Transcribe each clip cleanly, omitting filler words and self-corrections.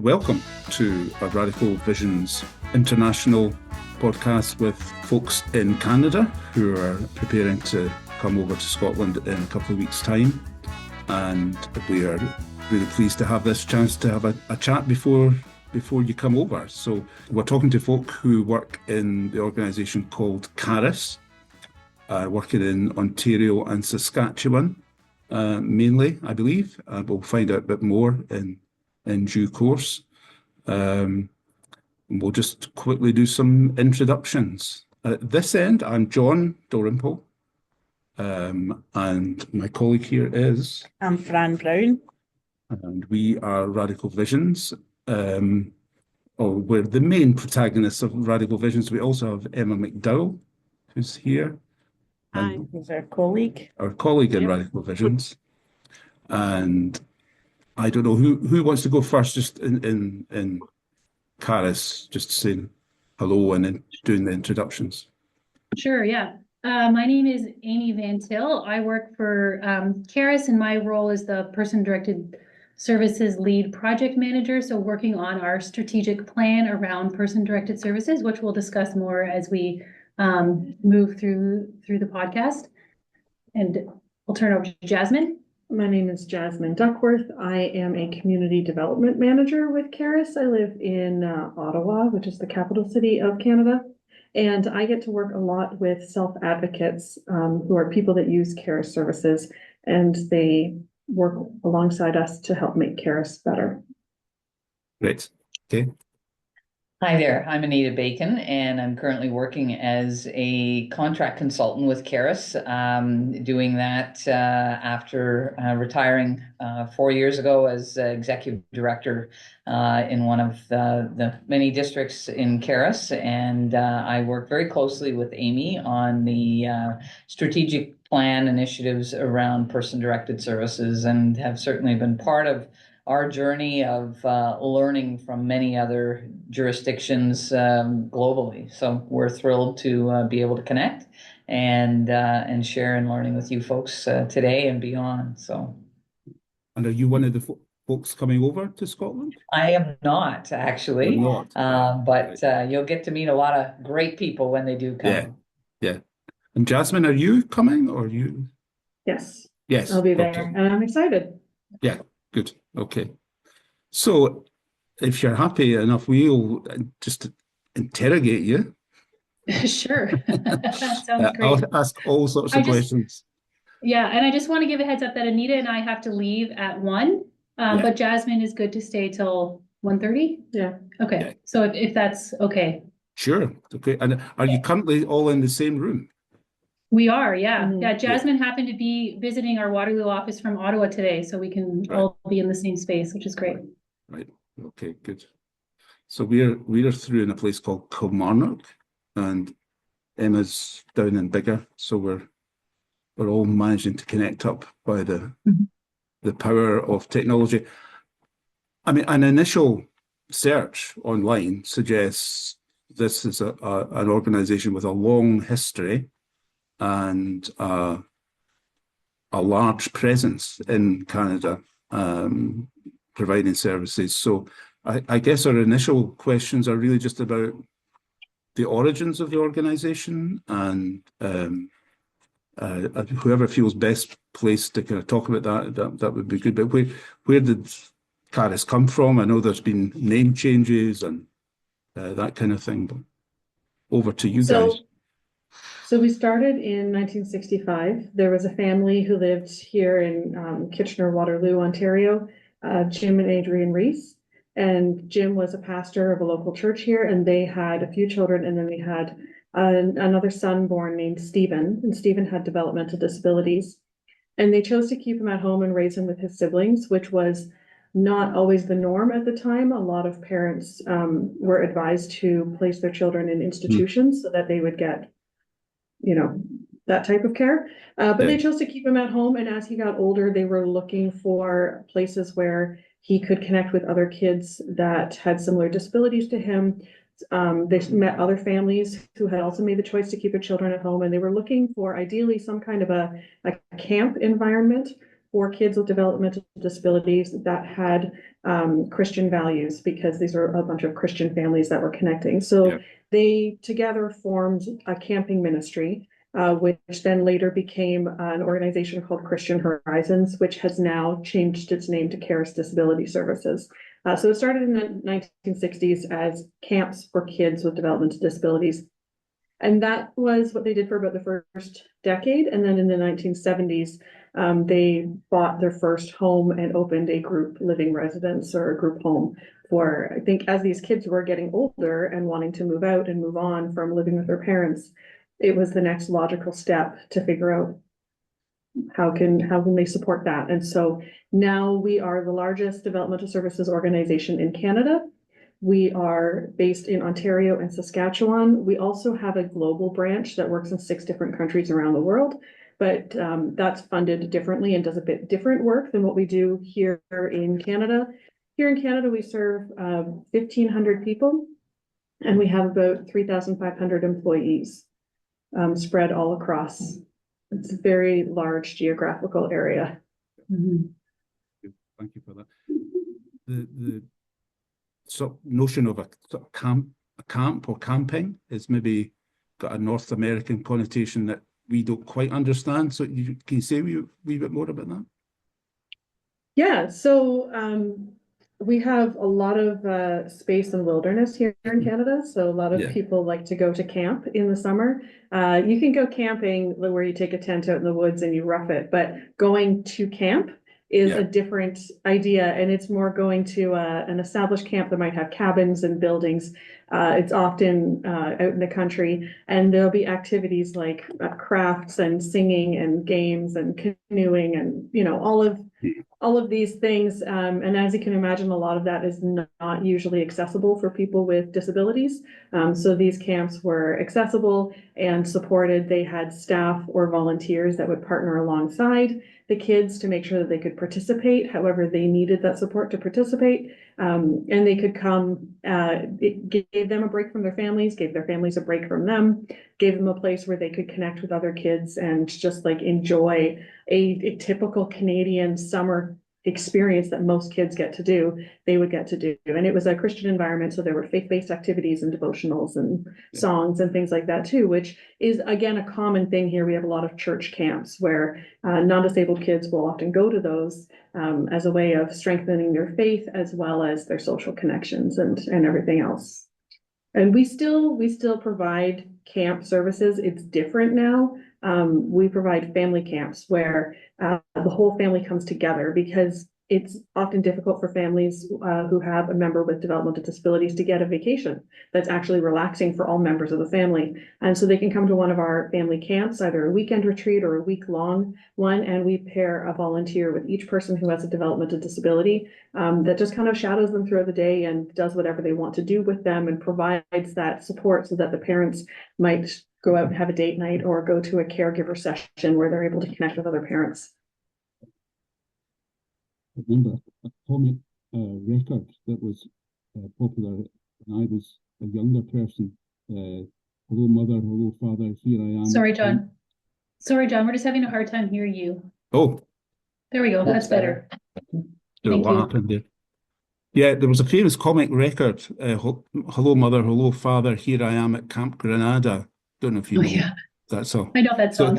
Welcome to a Radical Visions International podcast with folks in Canada who are preparing to come over to Scotland in a couple of weeks' time. And we are really pleased to have this chance to have a chat before you come over. So we're talking to folk who work in the organisation called Karis, working in Ontario and Saskatchewan, mainly, I believe. We'll find out a bit more in due course. We'll just quickly do some introductions. At this end, I'm John Dalrymple, and my colleague here is... I'm Fran Brown. And we are Radical Visions. We're the main protagonists of Radical Visions. We also have Emma McDowell, who's here. Hi, who's our colleague. Our colleague in Radical Visions. And I don't know who wants to go first, just in Karis, just saying hello and then doing the introductions. Sure, yeah. My name is Amy Van Til. I work for Karis, and my role is the person-directed services lead project manager. So working on our strategic plan around person-directed services, which we'll discuss more as we move through the podcast. And I'll turn over to Jasmine. My name is Jasmine Duckworth. I am a community development manager with Karis. I live in Ottawa, which is the capital city of Canada. And I get to work a lot with self-advocates who are people that use Karis services, and they work alongside us to help make Karis better. Great. Okay. Hi there, I'm Anita Bacon, and I'm currently working as a contract consultant with Karis, doing that after retiring 4 years ago as executive director in one of the many districts in Karis. And I work very closely with Amy on the strategic plan initiatives around person-directed services, and have certainly been part of our journey of learning from many other jurisdictions globally. So we're thrilled to be able to connect and share in learning with you folks today and beyond. So, and are you one of the folks coming over to Scotland? I am not, actually. You're not. But you'll get to meet a lot of great people when they do come. Yeah. And Jasmine, are you coming, or you? Yes. Yes. I'll be there, okay. and I'm excited. Yeah. Good. Okay. So if you're happy enough, we'll just interrogate you. Sure. Sounds great. I'll ask all sorts of questions. Yeah, and I just want to give a heads up that Anita and I have to leave at 1, but Jasmine is good to stay till 1:30. Yeah. Okay. Yeah. So if that's okay. Sure. Okay. And are you currently all in the same room? We are, yeah. Mm-hmm. Yeah, Jasmine happened to be visiting our Waterloo office from Ottawa today, so we can all be in the same space, which is great. Right. Okay, good. So we're through in a place called Kilmarnock, and Emma's down in Biggar, so we're all managing to connect up by the power of technology. I mean, an initial search online suggests this is an organisation with a long history and a large presence in Canada, providing services. So I guess our initial questions are really just about the origins of the organisation, and whoever feels best placed to kind of talk about that would be good. But where did Karis come from? I know there's been name changes and that kind of thing, but over to you guys. So we started in 1965. There was a family who lived here in Kitchener-Waterloo, Ontario, Jim and Adrienne Reese. And Jim was a pastor of a local church here, and they had a few children, and then they had another son born named Stephen, and Stephen had developmental disabilities. And they chose to keep him at home and raise him with his siblings, which was not always the norm at the time. A lot of parents were advised to place their children in institutions so that they would get, that type of care. But they chose to keep him at home. And as he got older, they were looking for places where he could connect with other kids that had similar disabilities to him. They met other families who had also made the choice to keep their children at home, and they were looking for ideally some kind of a camp environment for kids with developmental disabilities that had Christian values, because these are a bunch of Christian families that were connecting. So Yeah. they together formed a camping ministry, which then later became an organization called Christian Horizons, which has now changed its name to Karis Disability Services. So it started in the 1960s as camps for kids with developmental disabilities. And that was what they did for about the first decade. And then in the 1970s, they bought their first home and opened a group living residence or a group home for, I think, as these kids were getting older and wanting to move out and move on from living with their parents, it was the next logical step to figure out how can they support that. And so now we are the largest developmental services organization in Canada. We are based in Ontario and Saskatchewan. We also have a global branch that works in 6 different countries around the world, but that's funded differently and does a bit different work than what we do here in Canada. Here in Canada, we serve 1,500 people, and we have about 3,500 employees spread all across. It's a very large geographical area. Thank you for that. The sort of notion of a sort of camp or camping is maybe got a North American connotation that we don't quite understand. So can you say a wee bit more about that? Yeah, so we have a lot of space and wilderness here in Canada. So a lot of people like to go to camp in the summer. You can go camping where you take a tent out in the woods and you rough it, but going to camp is a different idea, and it's more going to an established camp that might have cabins and buildings. It's often out in the country, and there'll be activities like crafts and singing and games and canoeing and, you know, all of these things. And as you can imagine, a lot of that is not usually accessible for people with disabilities. So these camps were accessible and supported. They had staff or volunteers that would partner alongside the kids to make sure that they could participate however they needed that support to participate. And they could come, it gave them a break from their families, gave their families a break from them, gave them a place where they could connect with other kids and just like enjoy a typical Canadian summer experience that most kids get to do, they would get to do. And it was a Christian environment, so there were faith-based activities and devotionals and songs and things like that too, which is again a common thing here. We have a lot of church camps where non-disabled kids will often go to those as a way of strengthening their faith as well as their social connections and everything else. And we still provide camp services. It's different now. We provide family camps where the whole family comes together, because it's often difficult for families who have a member with developmental disabilities to get a vacation that's actually relaxing for all members of the family. And so they can come to one of our family camps, either a weekend retreat or a week-long one, and we pair a volunteer with each person who has a developmental disability that just kind of shadows them throughout the day and does whatever they want to do with them and provides that support so that the parents might go out and have a date night or go to a caregiver session where they're able to connect with other parents. I remember a comic record that was popular when I was a younger person. Hello, mother, hello, father, here I am. Sorry, John. Sorry, John, we're just having a hard time hearing you. Oh, There we go. That's better. don't know Thank what you. happened there. Yeah, there was a famous comic record. Hello, mother, hello, father, here I am at Camp Granada. Don't know if you Oh, know yeah. that song. I know that So- song.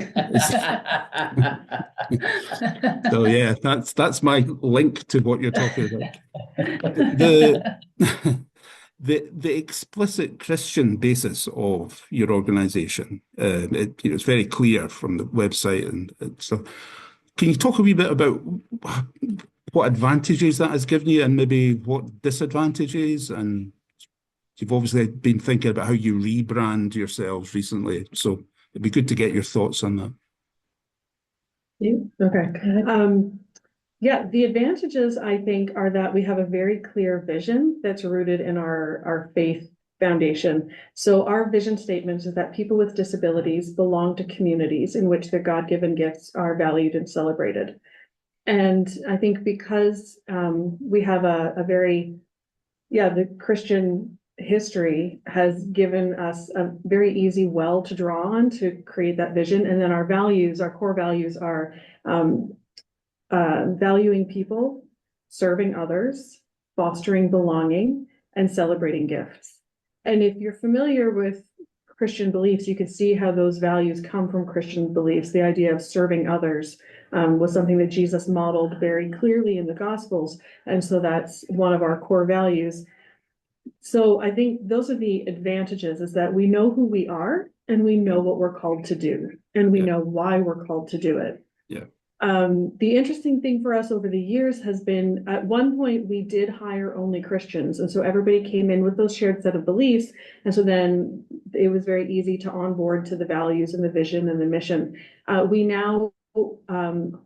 So yeah, that's my link to what you're talking about. The explicit Christian basis of your organization, it's very clear from the website, and so can you talk a wee bit about what advantages that has given you and maybe what disadvantages? And you've obviously been thinking about how you rebrand yourselves recently, so it'd be good to get your thoughts on that. Okay. Yeah, the advantages, I think, are that we have a very clear vision that's rooted in our faith foundation. So our vision statement is that people with disabilities belong to communities in which their God-given gifts are valued and celebrated. And I think because we have a very, the Christian history has given us a very easy well to draw on to create that vision. And then our values, our core values are valuing people, serving others, fostering belonging, and celebrating gifts. And if you're familiar with Christian beliefs, you can see how those values come from Christian beliefs. The idea of serving others was something that Jesus modeled very clearly in the Gospels. And so that's one of our core values. So I think those are the advantages, is that we know who we are and we know what we're called to do, and we know why we're called to do it. Yeah. The interesting thing for us over the years has been, at one point, we did hire only Christians. And so everybody came in with those shared set of beliefs. And so then it was very easy to onboard to the values and the vision and the mission. We now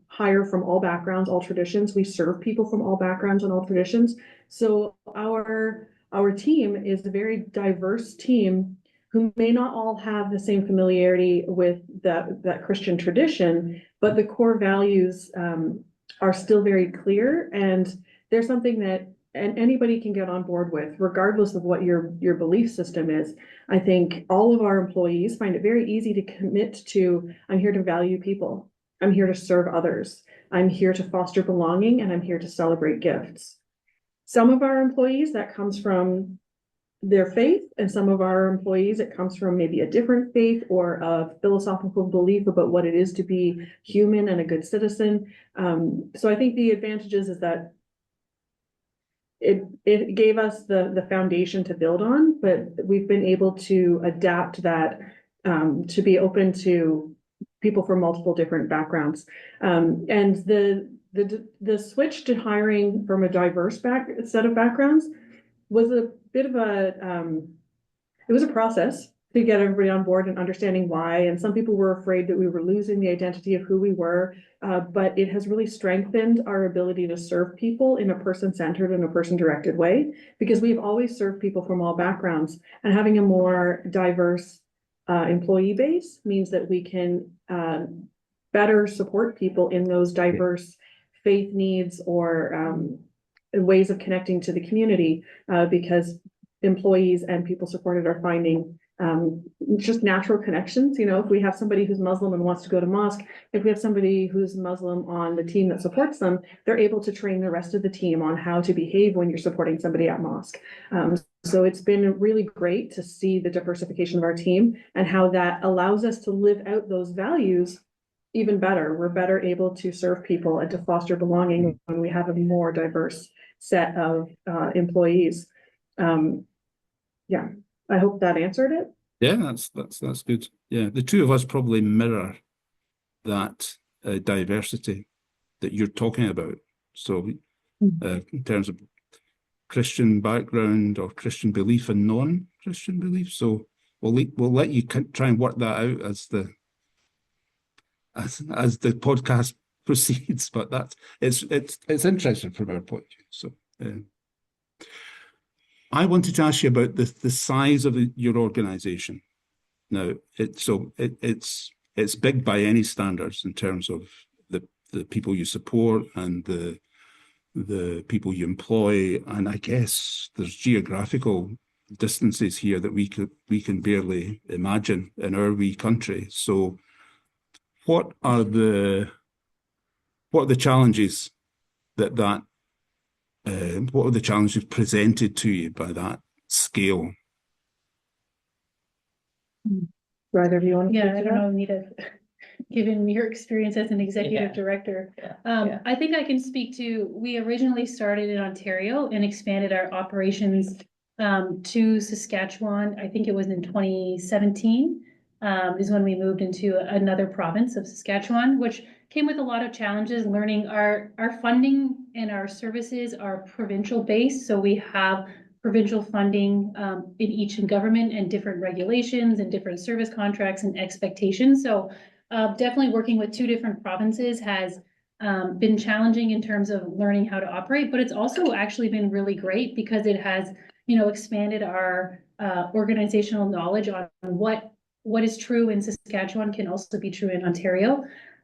hire from all backgrounds, all traditions. We serve people from all backgrounds and all traditions. So our team is a very diverse team who may not all have the same familiarity with that Christian tradition, but the core values are still very clear, and there's something that anybody can get on board with, regardless of what your belief system is. I think all of our employees find it very easy to commit to, I'm here to value people, I'm here to serve others, I'm here to foster belonging, and I'm here to celebrate gifts. Some of our employees, that comes from their faith, and some of our employees, it comes from maybe a different faith or a philosophical belief about what it is to be human and a good citizen. So I think the advantages is that it gave us the foundation to build on, but we've been able to adapt that to be open to people from multiple different backgrounds. And the switch to hiring from a diverse set of backgrounds was a bit of it was a process to get everybody on board and understanding why. And some people were afraid that we were losing the identity of who we were, but it has really strengthened our ability to serve people in a person-centered and a person-directed way, because we've always served people from all backgrounds, and having a more diverse employee base means that we can better support people in those diverse faith needs or ways of connecting to the community, because employees and people supported are finding just natural connections. You know, if we have somebody who's Muslim and wants to go to mosque, if we have somebody who's Muslim on the team that supports them, they're able to train the rest of the team on how to behave when you're supporting somebody at mosque. So it's been really great to see the diversification of our team and how that allows us to live out those values even better. We're better able to serve people and to foster belonging when we have a more diverse set of employees. Yeah, I hope that answered it. Yeah, that's good. Yeah, the two of us probably mirror that diversity that you're talking about. So in terms of Christian background or Christian belief and non-Christian belief. So we'll let you try and work that out as the podcast proceeds. But it's interesting from our point of view. So I wanted to ask you about the size of your organization. Now, it's big by any standards in terms of the people you support and the people you employ, and I guess there's geographical distances here that we can barely imagine in our wee country. So, what are the challenges what are the challenges presented to you by that scale? Either of you want to? Yeah, I don't know, Anita, given your experience as an executive director. I think I can speak to, we originally started in Ontario and expanded our operations to Saskatchewan. I think it was in 2017 is when we moved into another province of Saskatchewan, which came with a lot of challenges. Learning our funding and our services are provincial based, so we have provincial funding in each government and different regulations and different service contracts and expectations. So definitely working with two different provinces has been challenging in terms of learning how to operate, but it's also actually been really great because it has, expanded our organizational knowledge on what is true in Saskatchewan can also be true in Ontario.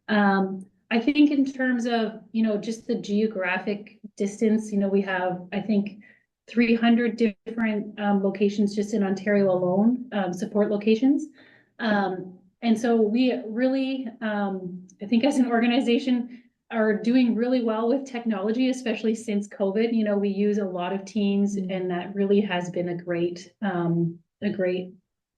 I think in terms of, just the geographic distance, we have, I think, 300 different locations just in Ontario alone, support locations. And so we really, I think as an organization, are doing really well with technology, especially since COVID. You know, we use a lot of Teams, and that really has been a great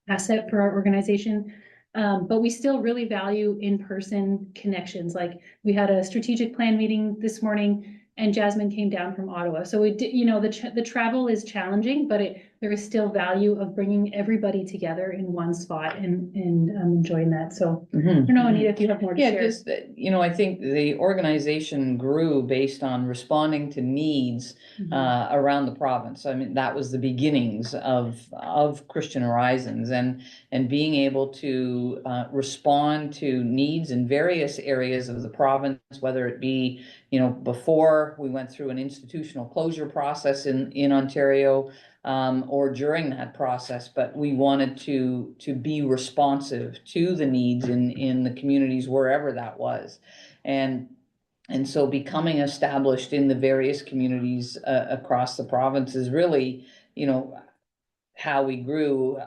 asset for our organization. But we still really value in-person connections. Like, we had a strategic plan meeting this morning, and Jasmine came down from Ottawa. So it did, you know, the travel is challenging, but there is still value of bringing everybody together in one spot and enjoying that. So I don't know, Anita, if you have more to Yeah, share. just, you know, I think the organization grew based on responding to needs around the province. I mean, that was the beginnings of Christian Horizons, and being able to respond to needs in various areas of the province, whether it be, you know, before we went through an institutional closure process in Ontario, or during that process, but we wanted to be responsive to the needs in the communities wherever that was. And so becoming established in the various communities across the province is really, you know, how we grew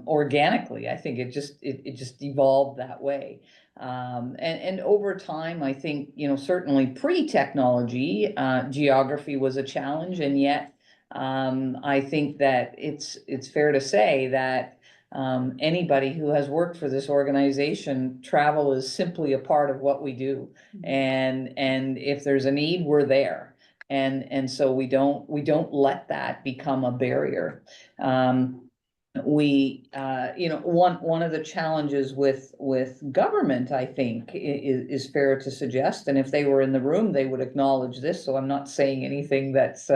organically. I think it just evolved that way. And over time, I think, you know, certainly pre-technology, geography was a challenge, and yet I think that it's fair to say that anybody who has worked for this organization, travel is simply a part of what we do. And if there's a need, we're there. And so we don't let that become a barrier. You know, one of the challenges with government, I think, is fair to suggest, and if they were in the room, they would acknowledge this. So I'm not saying anything that's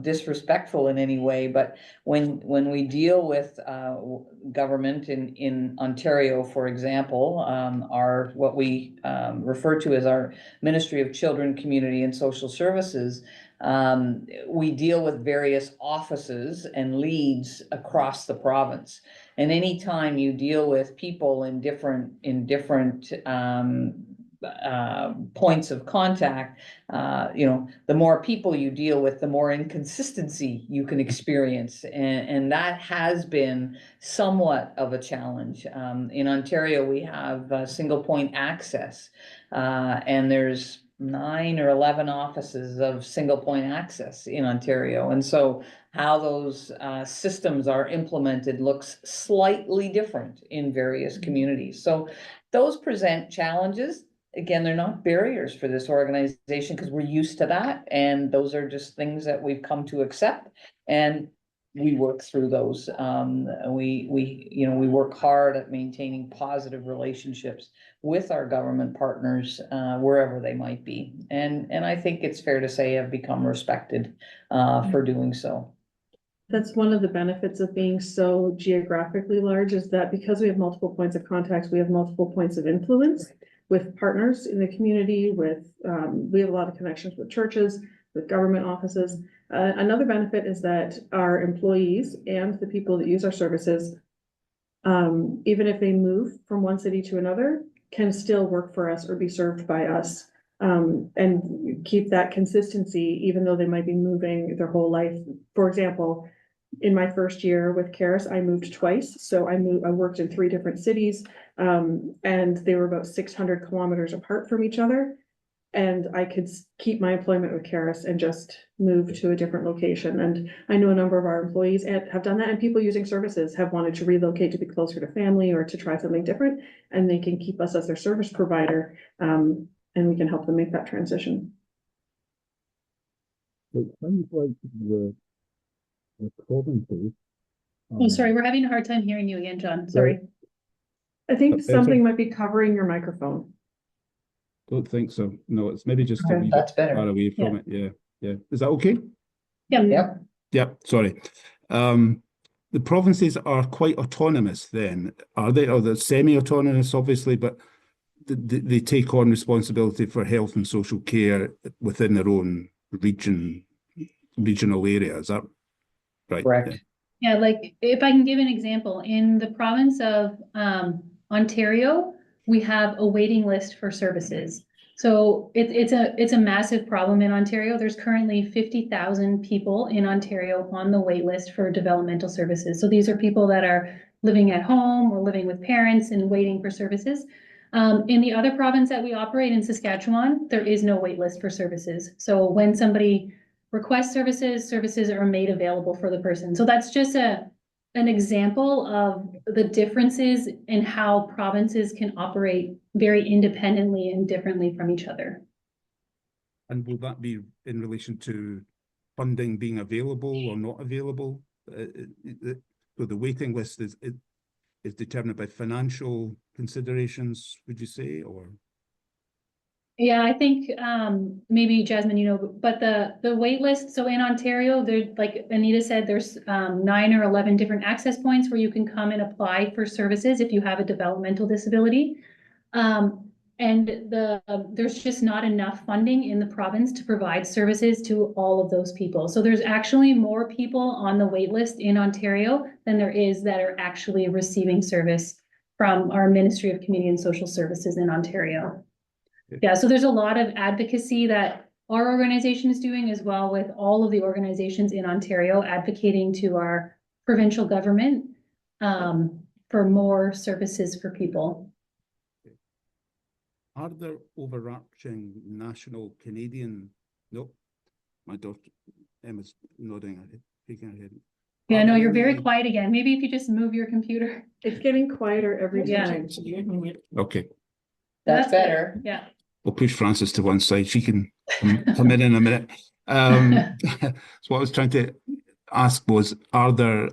disrespectful in any way. But when we deal with government in Ontario, for example, our what we refer to as our Ministry of Children, Community and Social Services. We deal with various offices and leads across the province. And anytime you deal with people in different points of contact, you know, the more people you deal with, the more inconsistency you can experience. And that has been somewhat of a challenge. In Ontario, we have single point access, and there's 9 or 11 offices of single point access in Ontario. And so how those systems are implemented looks slightly different in various communities. So those present challenges. Again, they're not barriers for this organization because we're used to that. And those are just things that we've come to accept. And we work through those. We work hard at maintaining positive relationships with our government partners, wherever they might be. And I think it's fair to say have become respected for doing so. That's one of the benefits of being so geographically large, is that because we have multiple points of contact, we have multiple points of influence with partners in the community, we have a lot of connections with churches, with government offices. Another benefit is that our employees and the people that use our services, even if they move from one city to another, can still work for us or be served by us, and keep that consistency, even though they might be moving their whole life. For example, in my first year with Karis, I moved twice. So I worked in 3 different cities, and they were about 600 kilometers apart from each other. And I could keep my employment with Karis and just move to a different location. And I know a number of our employees have done that, and people using services have wanted to relocate to be closer to family or to try something different, and they can keep us as their service provider, and we can help them make that transition. It sounds like the provinces. Oh, sorry, we're having a hard time hearing you again, John. Sorry. I think Better? something might be covering your microphone. Don't think so. No, it's maybe just a Okay, wee that's bit better. far away from it. Yeah, yeah. Is that okay? Yeah. Yep. Yeah, sorry. The provinces are quite autonomous then, are they? Or they're semi-autonomous, obviously, but they take on responsibility for health and social care within their own regional area. Is that right? Correct. Yeah, like if I can give an example, in the province of Ontario, we have a waiting list for services. So it's a massive problem in Ontario. There's currently 50,000 people in Ontario on the wait list for developmental services. So these are people that are living at home or living with parents and waiting for services. In the other province that we operate in Saskatchewan, there is no wait list for services. So when somebody requests services, services are made available for the person. So that's just an example of the differences in how provinces can operate very independently and differently from each other. And will that be in relation to funding being available or not available? So the waiting list is determined by financial considerations, would you say, or? Yeah, I think maybe Jasmine, you know, but the wait list, so in Ontario, there, like Anita said, there's 9 or 11 different access points where you can come and apply for services if you have a developmental disability. And there's just not enough funding in the province to provide services to all of those people. So there's actually more people on the wait list in Ontario than there is that are actually receiving service from our Ministry of Community and Social Services in Ontario. Yeah, so there's a lot of advocacy that our organization is doing, as well with all of the organizations in Ontario advocating to our provincial government for more services for people. Are there overarching national Canadian? Nope. My daughter Emma's nodding her head, shaking her head. Yeah, no, you're very Any- quiet again. Maybe if you just move your computer. It's getting quieter every Yeah. time. Okay, That's good. better. Yeah. we'll push Frances to one side. She can come in a minute. So what I was trying to ask was, are there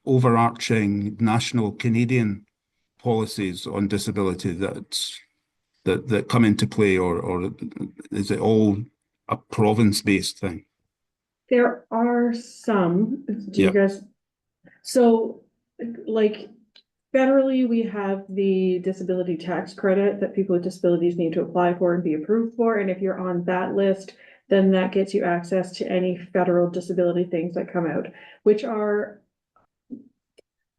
overarching national Canadian policies on disability that come into play, or is it all a province-based thing? There are some, do you Yep. guys, so like federally, we have the disability tax credit that people with disabilities need to apply for and be approved for. And if you're on that list, then that gets you access to any federal disability things that come out, which are,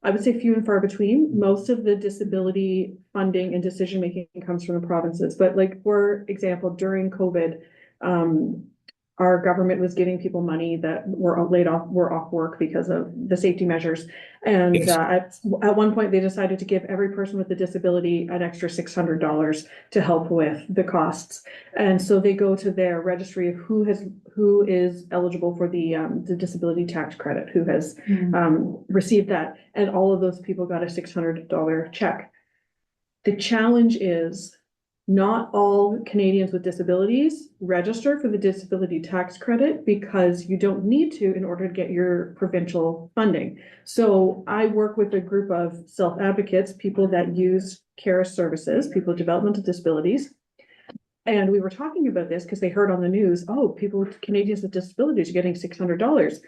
I would say, few and far between. Most of the disability funding and decision-making comes from the provinces. But like, for example, during COVID, our government was giving people money that were off work because of the safety measures. And Yes. at one point, they decided to give every person with a disability an extra $600 to help with the costs. And so they go to their registry of who is eligible for the disability tax credit, who has received that. And all of those people got a $600 check. The challenge is not all Canadians with disabilities register for the disability tax credit, because you don't need to in order to get your provincial funding. So I work with a group of self-advocates, people that use Karis services, people with developmental disabilities. And we were talking about this because they heard on the news, oh, Canadians with disabilities are getting $600,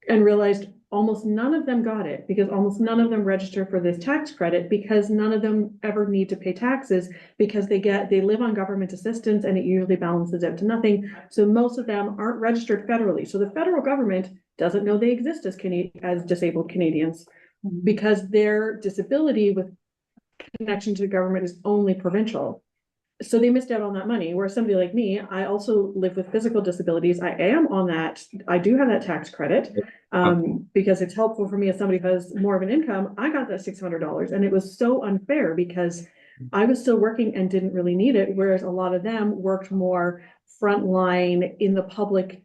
and realized almost none of them got it, because almost none of them register for this tax credit, because none of them ever need to pay taxes, because they live on government assistance and it usually balances out to nothing. So most of them aren't registered federally. So the federal government doesn't know they exist as disabled Canadians, because their disability with connection to the government is only provincial. So they missed out on that money. Whereas somebody like me, I also live with physical disabilities. I am on that. I do have that tax credit because it's helpful for me as somebody who has more of an income. I got that $600, and it was so unfair because I was still working and didn't really need it. Whereas a lot of them worked more frontline in the public,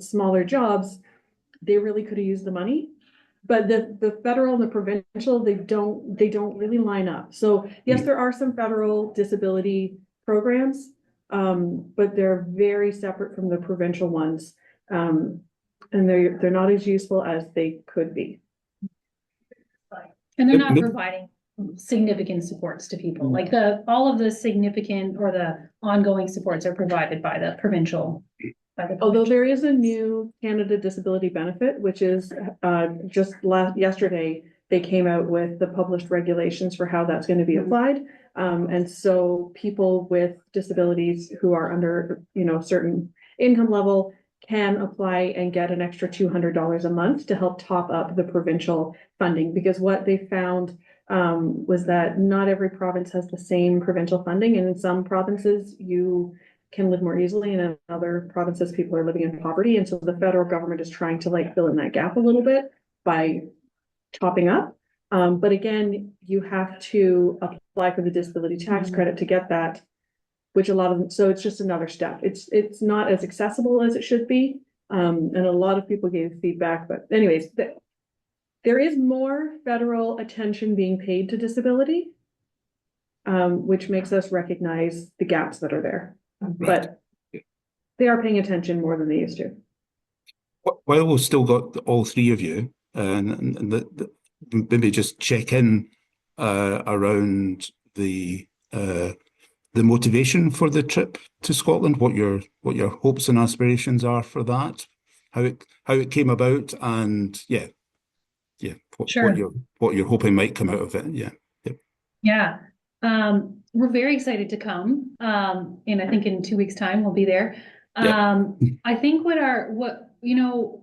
smaller jobs. They really could have used the money. But the federal and the provincial, they don't really line up. So yes, there are some federal disability programs, but they're very separate from the provincial ones. And they're not as useful as they could be. And they're not providing significant supports to people. Like all of the significant or the ongoing supports are provided by the provincial. Although there is a new Canada Disability Benefit, which is yesterday, they came out with the published regulations for how that's going to be applied. And so people with disabilities who are under, certain income level can apply and get an extra $200 a month to help top up the provincial funding. Because what they found was that not every province has the same provincial funding. And in some provinces, you can live more easily, and in other provinces, people are living in poverty. And so the federal government is trying to fill in that gap a little bit by topping up. But again, you have to apply for the disability tax credit to get that, which a lot of them, so it's just another step. It's not as accessible as it should be. And a lot of people gave feedback, but anyways, there is more federal attention being paid to disability, which makes us recognize the gaps that are there. But they are paying attention more than they used to. While we've still got all three of you, and maybe just check in around the motivation for the trip to Scotland, what your hopes and aspirations are for that, how it came about, and what you're hoping might come out of it. Yeah. We're very excited to come. And I think in 2 weeks' time we'll be there. I think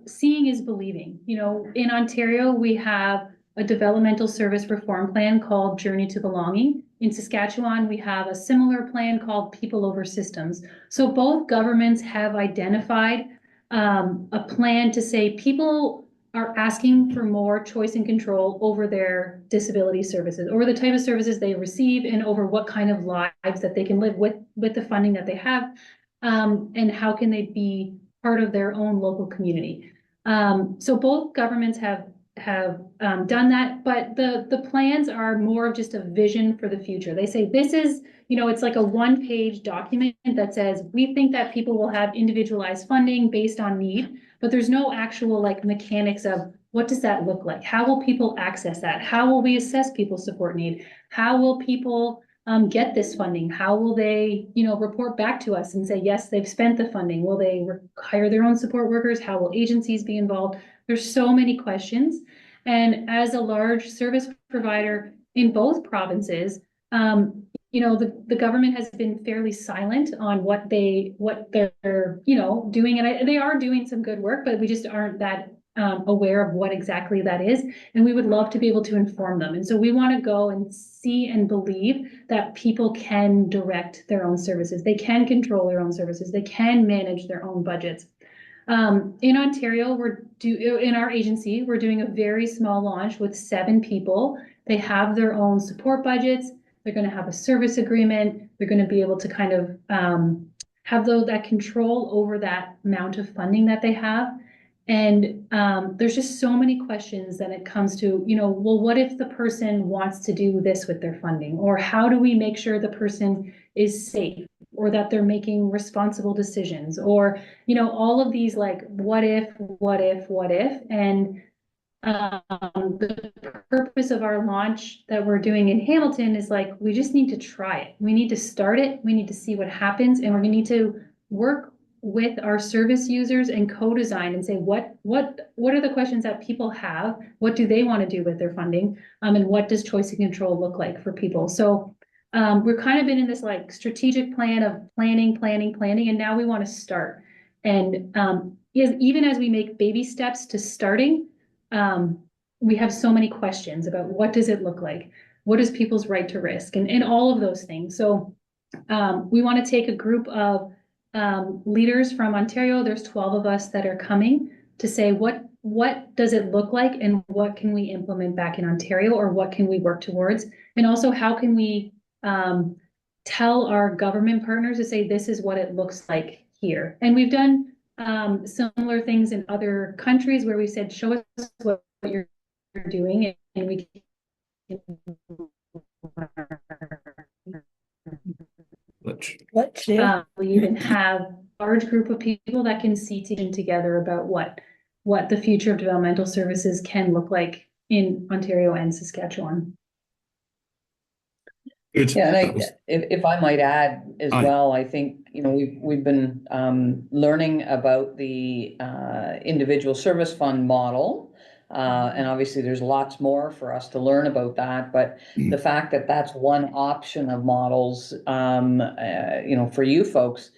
seeing is believing. In Ontario, we have a developmental service reform plan called Journey to Belonging. In Saskatchewan, we have a similar plan called People Over Systems. So both governments have identified a plan to say people are asking for more choice and control over their disability services, over the type of services they receive, and over what kind of lives that they can live with the funding that they have, and how can they be part of their own local community. So both governments have done that, but the plans are more of just a vision for the future. They say this is, it's like a one-page document that says we think that people will have individualized funding based on need, but there's no actual mechanics of what does that look like? How will people access that? How will we assess people's support need? How will people get this funding? How will they, report back to us and say, yes, they've spent the funding? Will they hire their own support workers? How will agencies be involved? There's so many questions. And as a large service provider in both provinces, the government has been fairly silent on what they're, doing. And they are doing some good work, but we just aren't that aware of what exactly that is. And we would love to be able to inform them. And so we want to go and see and believe that people can direct their own services. They can control their own services. They can manage their own budgets. In Ontario, in our agency, we're doing a very small launch with 7 people. They have their own support budgets. They're going to have a service agreement. They're going to be able to kind of have that control over that amount of funding that they have. And there's just so many questions that it comes to, well, what if the person wants to do this with their funding? Or how do we make sure the person is safe, or that they're making responsible decisions? Or, all of these what if? And the purpose of our launch that we're doing in Hamilton is we just need to try it. We need to start it. We need to see what happens. And we're going to need to work with our service users and co-design and say, what are the questions that people have? What do they want to do with their funding? And what does choice and control look like for people? So we're kind of been in this strategic plan of planning, and now we want to start. And even as we make baby steps to starting, we have so many questions about what does it look like? What is people's right to risk, and all of those things. So we want to take a group of leaders from Ontario. There's 12 of us that are coming to say what does it look like, and what can we implement back in Ontario, or what can we work towards, and also how can we tell our government partners to say this is what it looks like here. And we've done similar things in other countries where we said, show us what you're doing, and we can we even have a large group of people that can see together about what the future of developmental services can look like in Ontario and Saskatchewan. Yeah, and if I might add as well, I think we've been learning about the individual service fund model, and obviously there's lots more for us to learn about that. But the fact that that's one option of models, for you folks,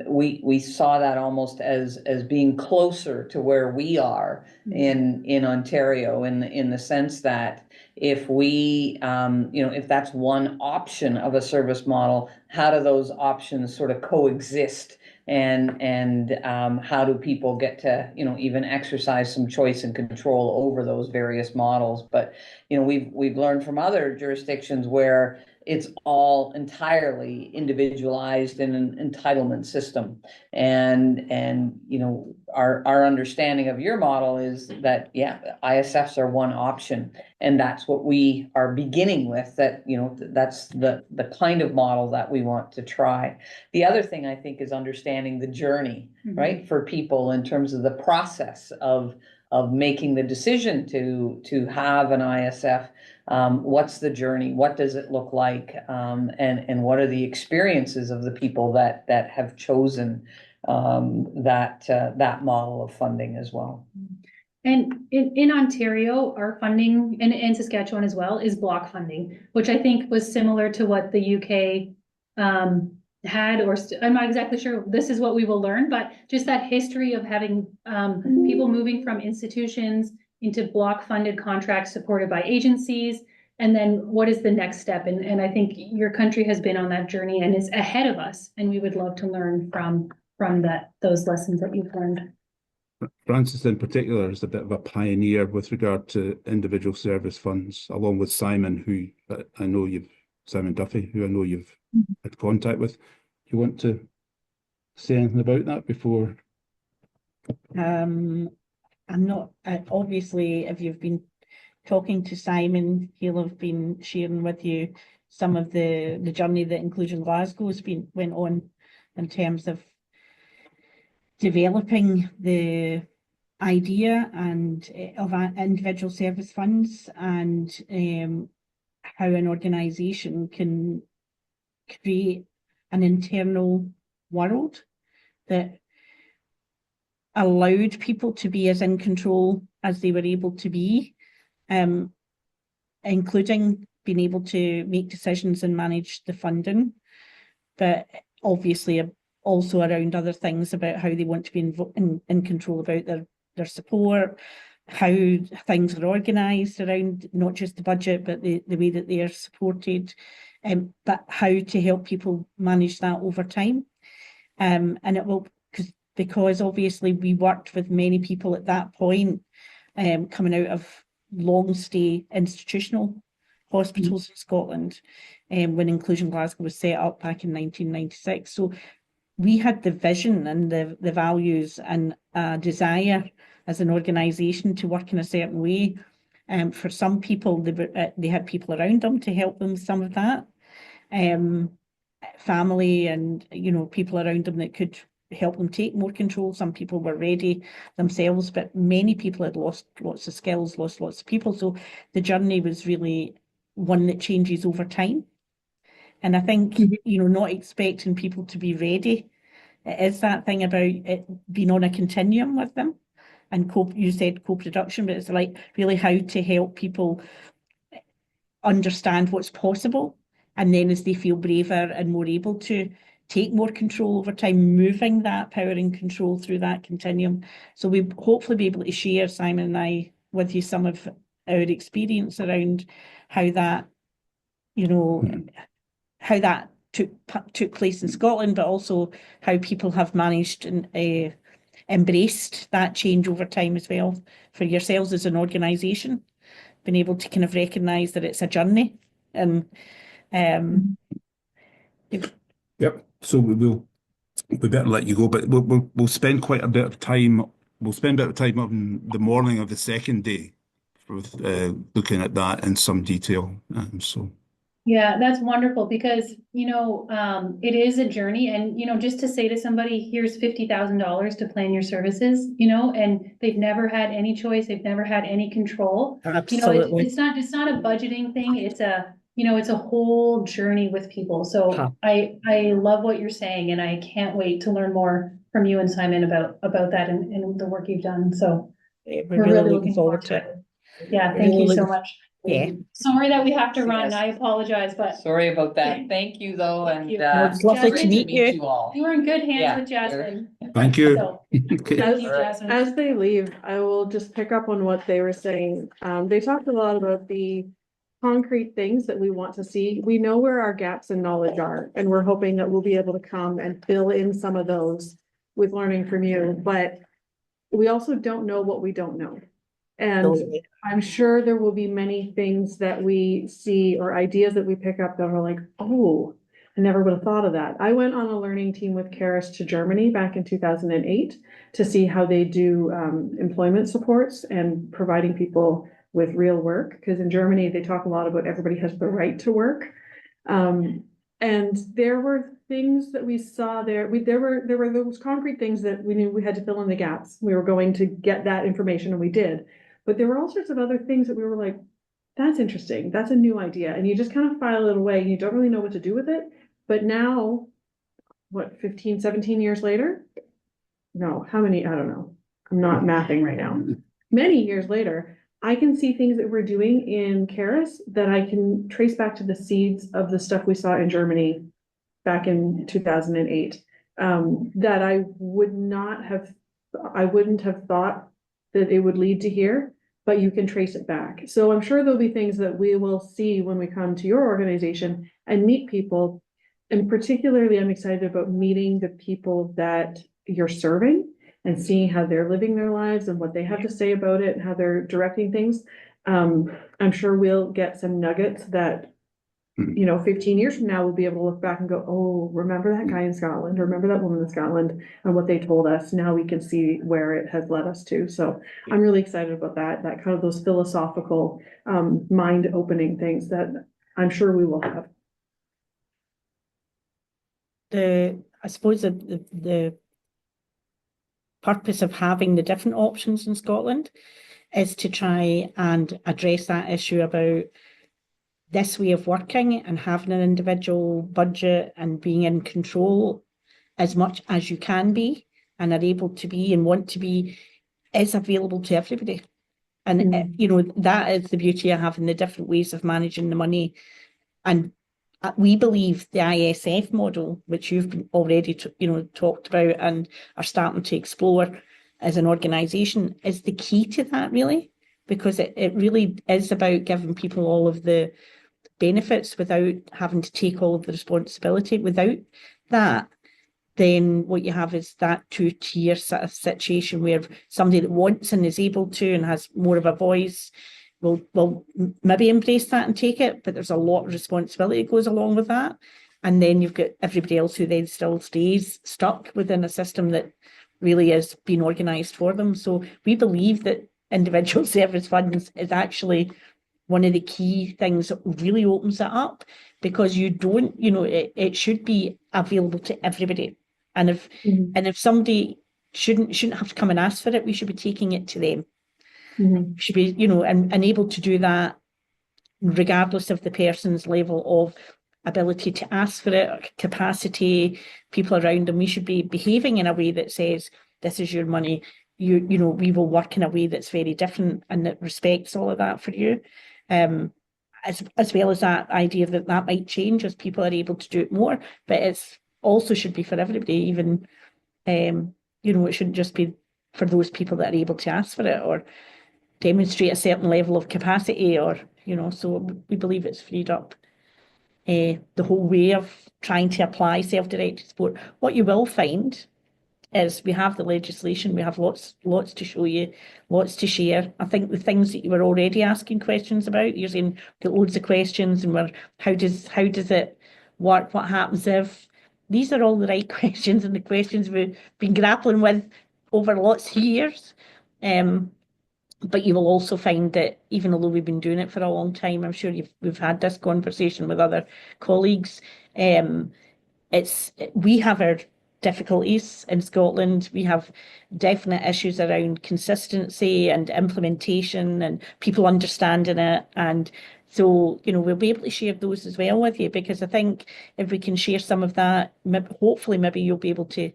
we saw that almost as being closer to where we are in Ontario, in the sense that if we, if that's one option of a service model, how do those options sort of coexist and how do people get to, you know, even exercise some choice and control over those various models. But, you know, we've learned from other jurisdictions where it's all entirely individualized in an entitlement system. And you know, our understanding of your model is that, yeah, ISFs are one option. And that's what we are beginning with, that, you know, that's the kind of model that we want to try. The other thing I think is understanding the journey, right, for people in terms of the process of making the decision to have an ISF. What's the journey? What does it look like? And what are the experiences of the people that have chosen that model of funding as well? And in Ontario, our funding, and in Saskatchewan as well, is block funding, which I think was similar to what the UK had, or I'm not exactly sure. This is what we will learn, but just that history of having people moving from institutions into block funded contracts supported by agencies. And then what is the next step? And I think your country has been on that journey and is ahead of us. And we would love to learn from those lessons that you've learned. Francis in particular is a bit of a pioneer with regard to individual service funds, along with Simon, who Simon Duffy, who I know you've had contact with. Do you want to say anything about that before? I'm not, obviously, if you've been talking to Simon, he'll have been sharing with you some of the journey that Inclusion Glasgow went on in terms of developing the idea and of individual service funds, and how an organisation can create an internal world that allowed people to be as in control as they were able to be, including being able to make decisions and manage the funding, but obviously also around other things about how they want to be in control about their support, how things are organised around not just the budget, but the way that they are supported, but how to help people manage that over time. And it will, because obviously we worked with many people at that point, coming out of long stay institutional hospitals in Scotland, when Inclusion Glasgow was set up back in 1996. So we had the vision and the values and desire as an organisation to work in a certain way. For some people, they had people around them to help them with some of that, family and, you know, people around them that could help them take more control. Some people were ready themselves, but many people had lost lots of skills, lost lots of people. So the journey was really one that changes over time. And I think, you know, not expecting people to be ready. It is that thing about it being on a continuum with them. And you said co-production, but it's like really how to help people understand what's possible. And then as they feel braver and more able to take more control over time, moving that power and control through that continuum. So we'll hopefully be able to share, Simon and I, with you some of our experience around how that, you know, how that took place in Scotland, but also how people have managed and embraced that change over time as well. For yourselves as an organisation, been able to kind of recognise that it's a journey. And Yep. So we better let you go, but we'll spend quite a bit of time. We'll spend a bit of time on the morning of the second day with looking at that in some detail. So. Yeah, that's wonderful because, you know, it is a journey, and, you know, just to say to somebody, here's $50,000 to plan your services, you know, and they've never had any choice. They've never had any control. Absolutely. You know, it's not a budgeting thing. It's a whole journey with people. So I love what you're saying, and I can't wait to learn more from you and Simon about that and the work you've done. So we're really looking forward to it. Yeah, thank you so much. Yeah. Sorry that we have to run. Yes. I apologize, but Sorry about that. Thank you though. Thank And you. It's lovely great to meet you. all. you were in good hands Yeah, with Jasmine. Thank you. So, Okay. thank you, Jasmine. As they leave, I will just pick up on what they were saying. They talked a lot about the concrete things that we want to see. We know where our gaps in knowledge are, and we're hoping that we'll be able to come and fill in some of those with learning from you, but we also don't know what we don't know. And Totally. I'm sure there will be many things that we see or ideas that we pick up that are like, oh, I never would have thought of that. I went on a learning team with Karis to Germany back in 2008 to see how they do employment supports and providing people with real work. Because in Germany, they talk a lot about everybody has the right to work. And there were things that we saw there. There were those concrete things that we knew we had to fill in the gaps. We were going to get that information, and we did. But there were all sorts of other things that we were like, that's interesting. That's a new idea. And you just kind of file it away and you don't really know what to do with it. But now, what, 15, 17 years later? No, how many? I don't know. I'm not mathing right now. Many years later, I can see things that we're doing in Karis that I can trace back to the seeds of the stuff we saw in Germany back in 2008. That I wouldn't have thought that it would lead to here, but you can trace it back. So I'm sure there'll be things that we will see when we come to your organization and meet people. And particularly, I'm excited about meeting the people that you're serving and seeing how they're living their lives and what they have to say about it and how they're directing things. I'm sure we'll get some nuggets that, 15 years from now, we'll be able to look back and go, oh, remember that guy in Scotland, or remember that woman in Scotland and what they told us. Now we can see where it has led us to. So I'm really excited about that kind of those philosophical, mind opening things that I'm sure we will have. I suppose the purpose of having the different options in Scotland is to try and address that issue about this way of working and having an individual budget and being in control as much as you can be and are able to be and want to be is available to everybody. And, that is the beauty of having the different ways of managing the money. And we believe the ISF model, which you've been already, talked about and are starting to explore as an organisation, is the key to that, really, because it really is about giving people all of the benefits without having to take all of the responsibility. Without that, then what you have is that two-tier sort of situation where somebody that wants and is able to and has more of a voice will maybe embrace that and take it, but there's a lot of responsibility that goes along with that. And then you've got everybody else who then still stays stuck within a system that really is being organised for them. So we believe that individual service funds is actually one of the key things that really opens it up, because you don't, it should be available to everybody. And if somebody shouldn't have to come and ask for it, we should be taking it to them. Should be, and able to do that regardless of the person's level of ability to ask for it, or capacity, people around them. We should be behaving in a way that says, this is your money. We will work in a way that's very different and that respects all of that for you. As well as that idea that might change as people are able to do it more, but it's also should be for everybody, even, it shouldn't just be for those people that are able to ask for it or demonstrate a certain level of capacity, or, so we believe it's freed up the whole way of trying to apply self-directed support. What you will find is we have the legislation, we have lots to show you, lots to share. I think the things that you were already asking questions about, you're saying got loads of questions, and how does it work? What happens if? These are all the right questions, and the questions we've been grappling with over lots of years. But you will also find that even though we've been doing it for a long time, I'm sure we've had this conversation with other colleagues. We have our difficulties in Scotland. We have definite issues around consistency and implementation and people understanding it. And so, we'll be able to share those as well with you, because I think if we can share some of that, hopefully maybe you'll be able to,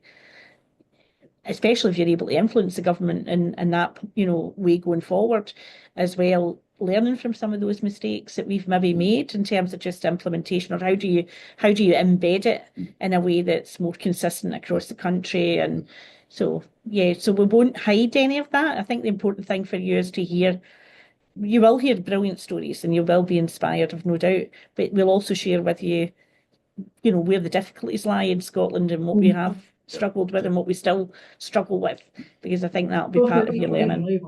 especially if you're able to influence the government in that, way going forward as well, learning from some of those mistakes that we've maybe made in terms of just implementation, or how do you embed it in a way that's more consistent across the country. And so, so we won't hide any of that. I think the important thing for you is to hear you will hear brilliant stories and you will be inspired, I've no doubt, but we'll also share with you, you know, where the difficulties lie in Scotland and what we have struggled with and what we still struggle with, because I think that'll be part of your learning.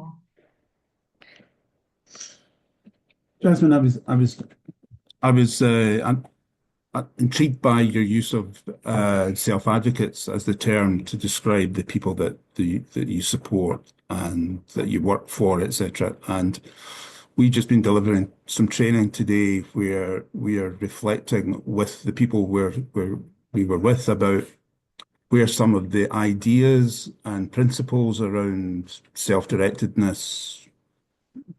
Jasmine, I'm intrigued by your use of self-advocates as the term to describe the people that you support and that you work for, etc. And we've just been delivering some training today where we are reflecting with the people we were with about where some of the ideas and principles around self-directedness,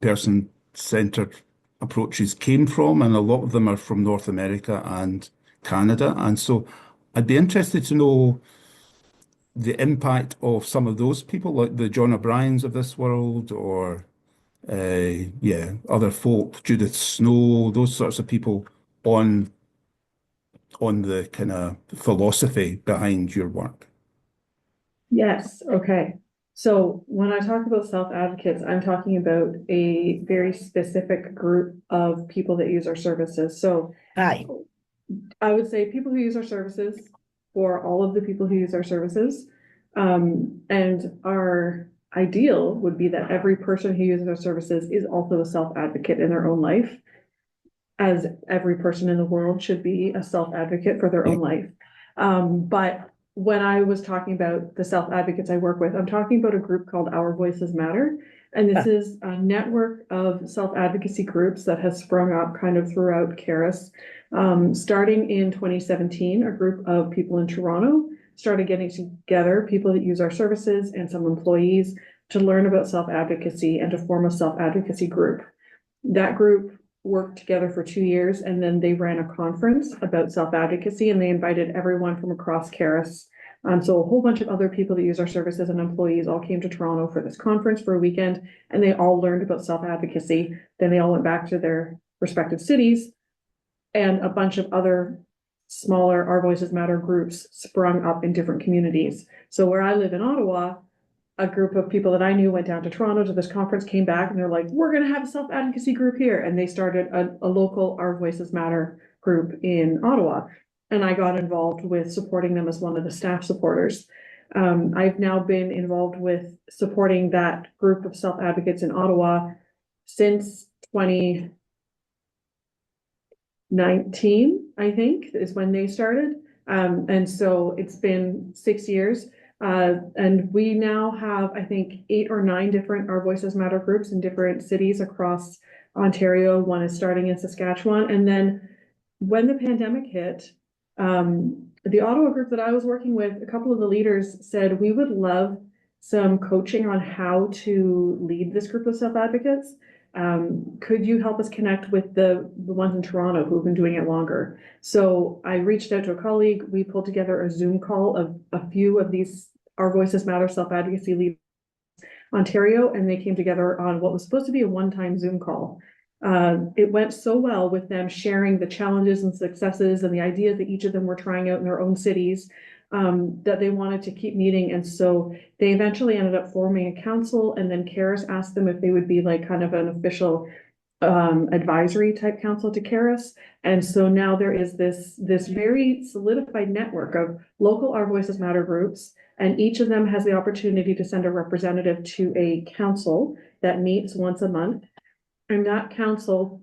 person-centered approaches came from, and a lot of them are from North America and Canada. And so I'd be interested to know the impact of some of those people, like the John O'Briens of this world, or other folk, Judith Snow, those sorts of people on the kind of philosophy behind your work. Yes, okay. So when I talk about self-advocates, I'm talking about a very specific group of people that use our services. So Aye. I would say people who use our services, for all of the people who use our services. And our ideal would be that every person who uses our services is also a self-advocate in their own life, as every person in the world should be a self-advocate for their own life. But when I was talking about the self-advocates I work with, I'm talking about a group called Our Voices Matter. And this is a network of self-advocacy groups that has sprung up kind of throughout Karis. Starting in 2017, a group of people in Toronto started getting together, people that use our services and some employees, to learn about self-advocacy and to form a self-advocacy group. That group worked together for 2 years, and then they ran a conference about self-advocacy, and they invited everyone from across Karis. So a whole bunch of other people that use our services and employees all came to Toronto for this conference for a weekend, and they all learned about self-advocacy. Then they all went back to their respective cities, and a bunch of other smaller Our Voices Matter groups sprung up in different communities. So where I live in Ottawa, a group of people that I knew went down to Toronto to this conference, came back, and they're like, we're going to have a self-advocacy group here. And they started a local Our Voices Matter group in Ottawa. And I got involved with supporting them as one of the staff supporters. I've now been involved with supporting that group of self-advocates in Ottawa since 2019, I think, is when they started. And so it's been 6 years. And we now have, I think, 8 or 9 different Our Voices Matter groups in different cities across Ontario. One is starting in Saskatchewan. And then when the pandemic hit, the Ottawa group that I was working with, a couple of the leaders said, we would love some coaching on how to lead this group of self-advocates. Could you help us connect with the ones in Toronto who've been doing it longer? So I reached out to a colleague. We pulled together a Zoom call of a few of these Our Voices Matter self-advocacy leaders in Ontario, and they came together on what was supposed to be a one-time Zoom call. It went so well with them sharing the challenges and successes and the ideas that each of them were trying out in their own cities, that they wanted to keep meeting. And so they eventually ended up forming a council, and then Karis asked them if they would be like kind of an official advisory type council to Karis. And so now there is this very solidified network of local Our Voices Matter groups, and each of them has the opportunity to send a representative to a council that meets once a month. And that council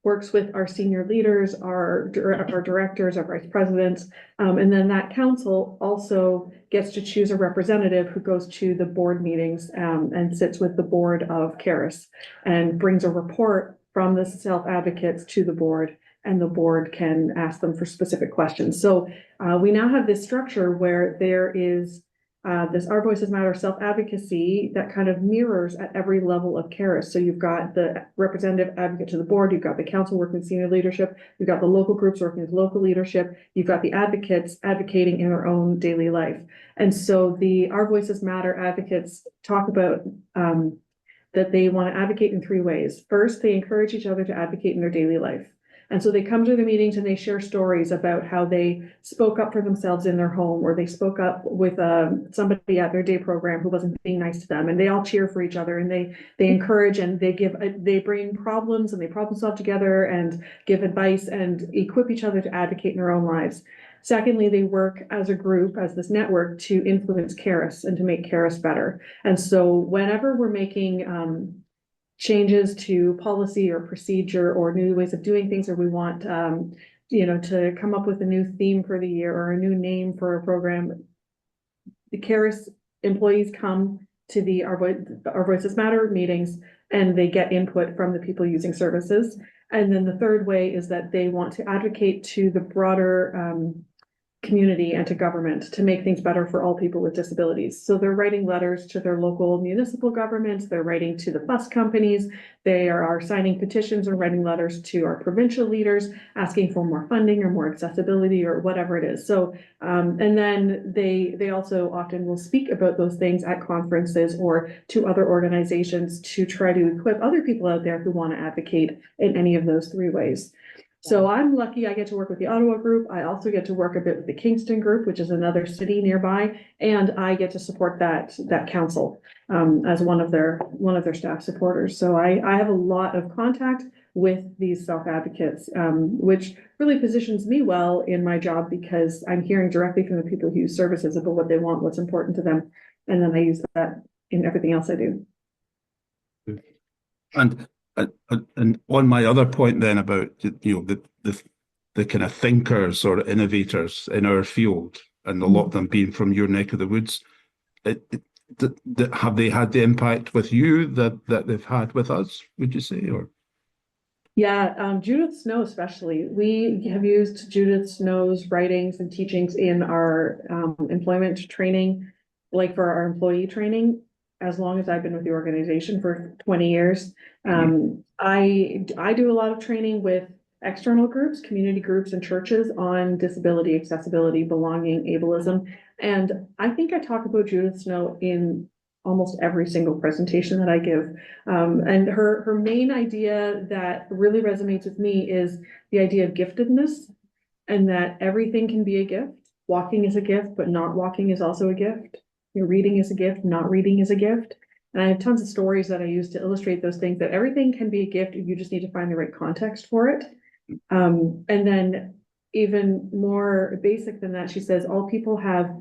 works with our senior leaders, our directors, our vice presidents. And then that council also gets to choose a representative who goes to the board meetings and sits with the board of Karis and brings a report from the self-advocates to the board, and the board can ask them for specific questions. So we now have this structure where there is this Our Voices Matter self-advocacy that kind of mirrors at every level of Karis. So you've got the representative advocate to the board, you've got the council working with senior leadership, you've got the local groups working with local leadership, you've got the advocates advocating in their own daily life. And so the Our Voices Matter advocates talk about that they want to advocate in 3 ways. First, they encourage each other to advocate in their daily life. And so they come to the meetings and they share stories about how they spoke up for themselves in their home, or they spoke up with somebody at their day program who wasn't being nice to them, and they all cheer for each other, and they encourage, and they bring problems and they problem solve together and give advice and equip each other to advocate in their own lives. Secondly, they work as a group, as this network, to influence Karis and to make Karis better. And so whenever we're making changes to policy or procedure or new ways of doing things, or we want to come up with a new theme for the year or a new name for a program, the Karis employees come to the Our Voices Matter meetings and they get input from the people using services. And then the third way is that they want to advocate to the broader community and to government to make things better for all people with disabilities. So they're writing letters to their local municipal governments, they're writing to the bus companies, they are signing petitions or writing letters to our provincial leaders, asking for more funding or more accessibility or whatever it is. So, and then they also often will speak about those things at conferences or to other organizations to try to equip other people out there who want to advocate in any of those three ways. So I'm lucky I get to work with the Ottawa group. I also get to work a bit with the Kingston group, which is another city nearby, and I get to support that council as one of their staff supporters. So I have a lot of contact with these self-advocates, which really positions me well in my job because I'm hearing directly from the people who use services about what they want, what's important to them, and then I use that in everything else I do. And on my other point then about the kind of thinkers or innovators in our field, and a lot of them being from your neck of the woods, have they had the impact with you that they've had with us, would you say? Or yeah, Judith Snow especially. We have used Judith Snow's writings and teachings in our employment training, like for our employee training, as long as I've been with the organization for 20 years. I do a lot of training with external groups, community groups and churches on disability, accessibility, belonging, ableism. And I think I talk about Judith Snow in almost every single presentation that I give. And her main idea that really resonates with me is the idea of giftedness, and that everything can be a gift. Walking is a gift, but not walking is also a gift. Your reading is a gift, not reading is a gift. And I have tons of stories that I use to illustrate those things, that everything can be a gift. You just need to find the right context for it. And then even more basic than that, she says, all people have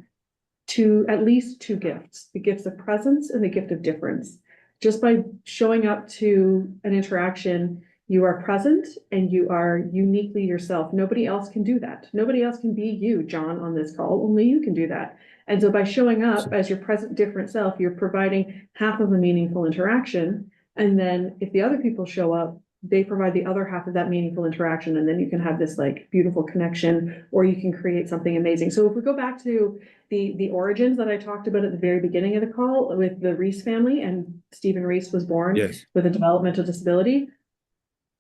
at least two gifts, the gifts of presence and the gift of difference. Just by showing up to an interaction, you are present and you are uniquely yourself. Nobody else can do that. Nobody else can be you, John, on this call. Only you can do that. And so by showing up as your present, different self, you're providing half of a meaningful interaction. And then if the other people show up, they provide the other half of that meaningful interaction. And then you can have this like beautiful connection, or you can create something amazing. So if we go back to the origins that I talked about at the very beginning of the call with the Reese family, and Stephen Reese was born with a developmental disability.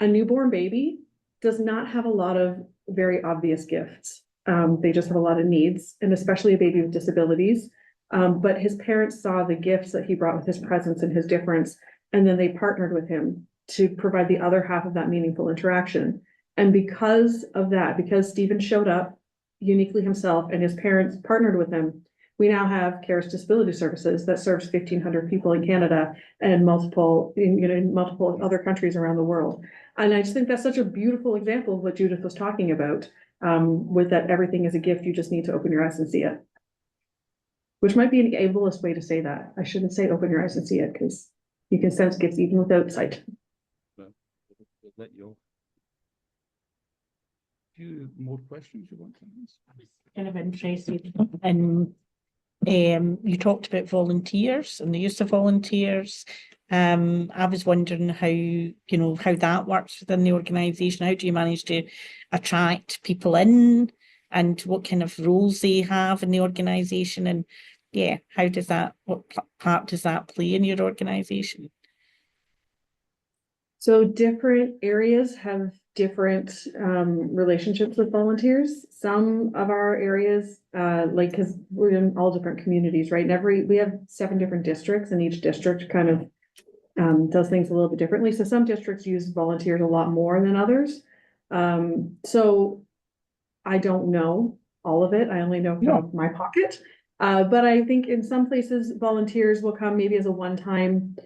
A newborn baby does not have a lot of very obvious gifts. They just have a lot of needs, and especially a baby with disabilities. But his parents saw the gifts that he brought with his presence and his difference, and then they partnered with him to provide the other half of that meaningful interaction. And because of that, because Stephen showed up uniquely himself and his parents partnered with him, we now have Karis Disability Services that serves 1,500 people in Canada and multiple other countries around the world. And I just think that's such a beautiful example of what Judith was talking about, with that everything is a gift, you just need to open your eyes and see it. Which might be an ableist way to say that. I shouldn't say open your eyes and see it, because you can sense gifts even without sight. Let you. A few more questions you want to ask? Kind of interested in, you talked about volunteers and the use of volunteers. I was wondering how that works within the organisation. How do you manage to attract people in, and what kind of roles they have in the organisation? And yeah, what part does that play in your organisation? So different areas have different relationships with volunteers. Some of our areas, because we're in all different communities, right? And we have 7 different districts, and each district kind of does things a little bit differently. So some districts use volunteers a lot more than others. So I don't know all of it. I only know kind of my pocket. But I think in some places volunteers will come maybe as a one-time.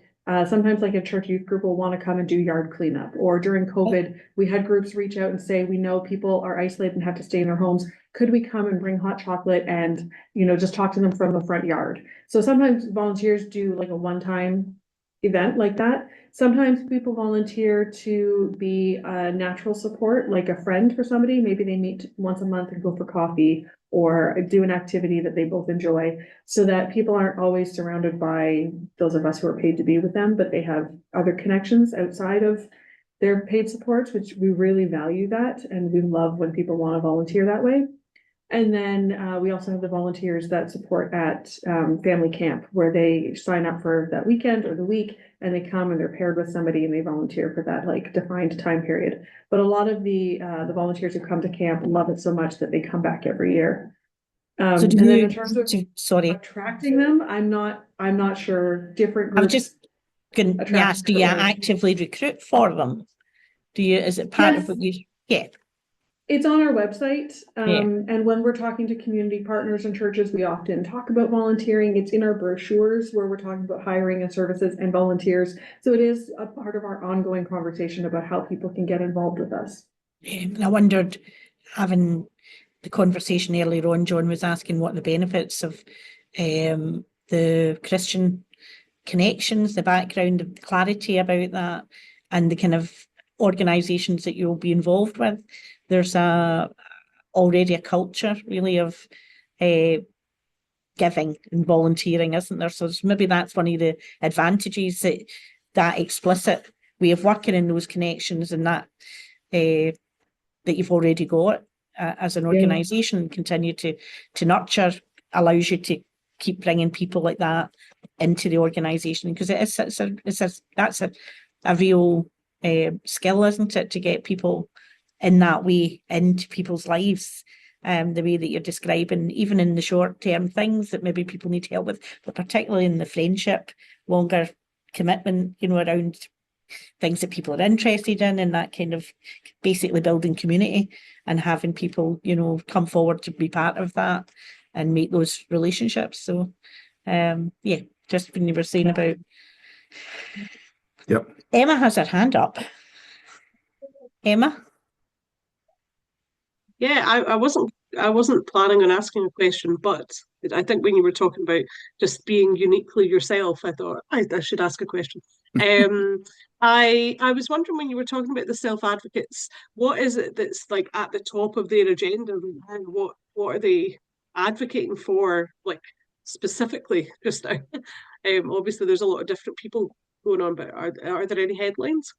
Sometimes like a church youth group will want to come and do yard cleanup, or during COVID, we had groups reach out and say, we know people are isolated and have to stay in their homes. Could we come and bring hot chocolate and, just talk to them from the front yard? So sometimes volunteers do like a one-time event like that. Sometimes people volunteer to be a natural support, like a friend for somebody. Maybe they meet once a month and go for coffee or do an activity that they both enjoy, so that people aren't always surrounded by those of us who are paid to be with them, but they have other connections outside of their paid supports, which we really value that. And we love when people want to volunteer that way. And then we also have the volunteers that support at family camp, where they sign up for that weekend or the week, and they come and they're paired with somebody and they volunteer for that like defined time period. But a lot of the volunteers who come to camp love it so much that they come back every year. So And then in terms of sorry, attracting them, I'm not sure. Different I was groups. just going to ask, do you actively recruit for them? Is it part of what you, It's on our website, Yeah. and when we're talking to community partners and churches, we often talk about volunteering. It's in our brochures where we're talking about hiring and services and volunteers. So it is a part of our ongoing conversation about how people can get involved with us. And I wondered, having the conversation earlier on, John was asking what the benefits of the Christian connections, the background, the clarity about that, and the kind of organisations that you'll be involved with. There's already a culture really of giving and volunteering, isn't there? So maybe that's one of the advantages, that explicit way of working in those connections, and that that you've already got as an organisation, continue to nurture, allows you to keep bringing people like that into the organisation, because that's a real skill, isn't it, to get people in that way into people's lives, the way that you're describing, even in the short term things that maybe people need help with, but particularly in the friendship, longer commitment, around things that people are interested in, and that kind of basically building community and having people, come forward to be part of that and make those relationships. So, just when you were saying about. Yep. Emma has her hand up. Emma? Yeah, I wasn't planning on asking a question, but I think when you were talking about just being uniquely yourself, I thought I should ask a question. I was wondering, when you were talking about the self-advocates, what is it that's like at the top of their agenda, and what are they advocating for, like, specifically just now? Obviously there's a lot of different people going on, but are there any headlines?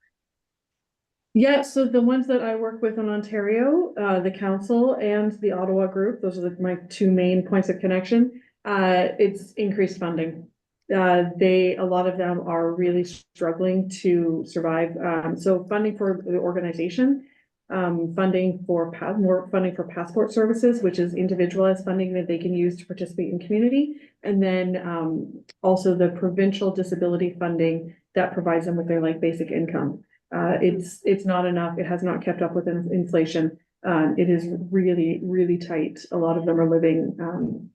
Yeah, so the ones that I work with in Ontario, the council and the Ottawa group, those are my two main points of connection. It's increased funding. A lot of them are really struggling to survive. So funding for the organization, more funding for passport services, which is individualized funding that they can use to participate in community. And then also the provincial disability funding that provides them with their basic income. It's not enough. It has not kept up with inflation. It is really, really tight. A lot of them are living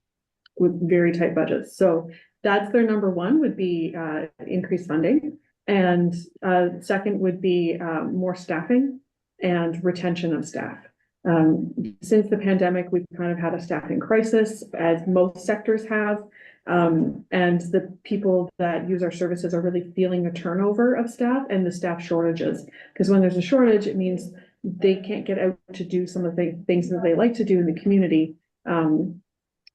with very tight budgets. So that's their number one, would be increased funding. And second would be more staffing and retention of staff. Since the pandemic, we've kind of had a staffing crisis, as most sectors have. And the people that use our services are really feeling the turnover of staff and the staff shortages, because when there's a shortage, it means they can't get out to do some of the things that they like to do in the community. And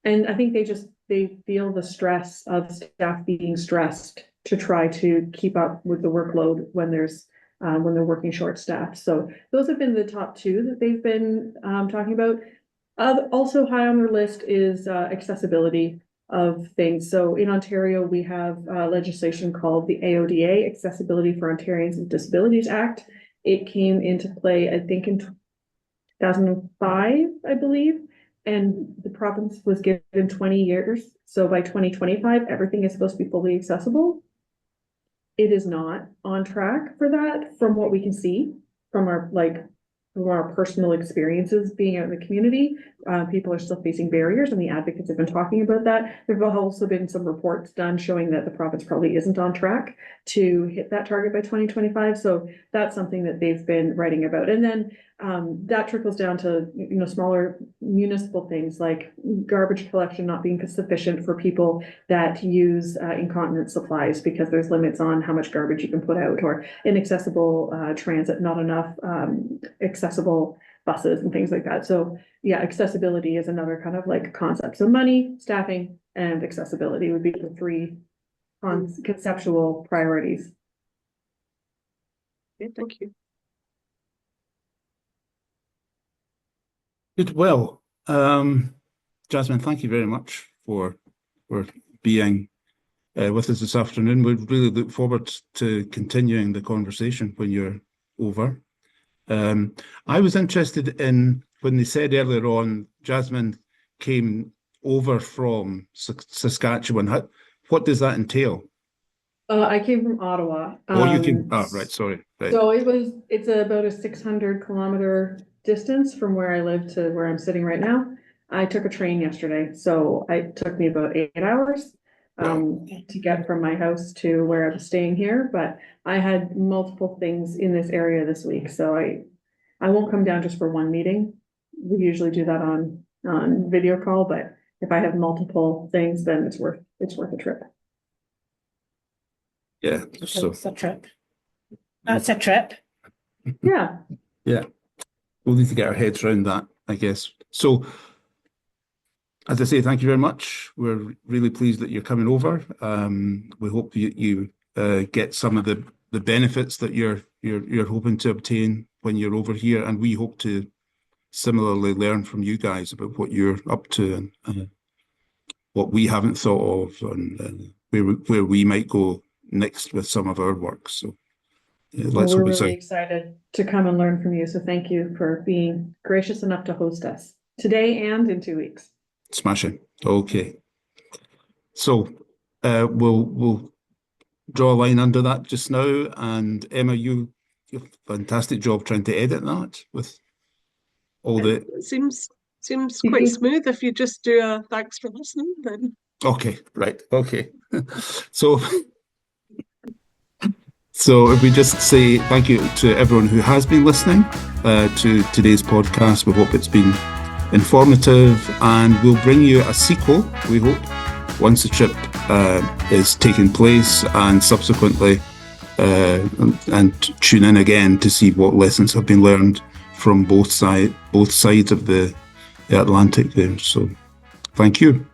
I think they feel the stress of staff being stressed to try to keep up with the workload when they're working short staffed. So those have been the top two that they've been talking about. Also high on their list is accessibility of things. So in Ontario, we have legislation called the AODA, Accessibility for Ontarians with Disabilities Act. It came into play, I think, in 2005, I believe, and the province was given 20 years. So by 2025, everything is supposed to be fully accessible. It is not on track for that, from what we can see from our from our personal experiences being out in the community, people are still facing barriers, and the advocates have been talking about that. There have also been some reports done showing that the province probably isn't on track to hit that target by 2025. So that's something that they've been writing about. And then that trickles down to, smaller municipal things like garbage collection not being sufficient for people that use incontinence supplies, because there's limits on how much garbage you can put out, or inaccessible transit, not enough accessible buses and things like that. So yeah, accessibility is another kind of like concept. So money, staffing, and accessibility would be the three conceptual priorities. Yeah, thank you. Good. Well, Jasmine, thank you very much for being with us this afternoon. We really look forward to continuing the conversation when you're over. I was interested in when they said earlier on, Jasmine came over from Saskatchewan. What does that entail? I came from Ottawa. Oh, you came. Oh, right. Sorry. Right. So it's about a 600-kilometer distance from where I live to where I'm sitting right now. I took a train yesterday, so it took me about 8 hours to get from my house to where I was staying here. But I had multiple things in this area this week, so I won't come down just for one meeting. We usually do that on video call, but if I have multiple things, then it's worth a trip. Yeah. So It's a trip. That's a trip. Yeah. yeah, we'll need to get our heads around that, I guess. So, as I say, thank you very much. We're really pleased that you're coming over. We hope you get some of the benefits that you're hoping to obtain when you're over here, and we hope to similarly learn from you guys about what you're up to and what we haven't thought of, and where we might go next with some of our work. So let's hope We're it's really excited to come and learn from you. So thank you for being gracious enough to host us today and in 2 weeks. smashing. Okay. So we'll draw a line under that just now. And Emma, you did a fantastic job trying to edit that with all the. It seems quite smooth. If you just do a thanks for listening, then. Okay, right. Okay. So if we just say thank you to everyone who has been listening to today's podcast. We hope it's been informative, and we'll bring you a sequel, we hope, once the trip is taking place, and subsequently and tune in again to see what lessons have been learned from both sides of the Atlantic there. So thank you.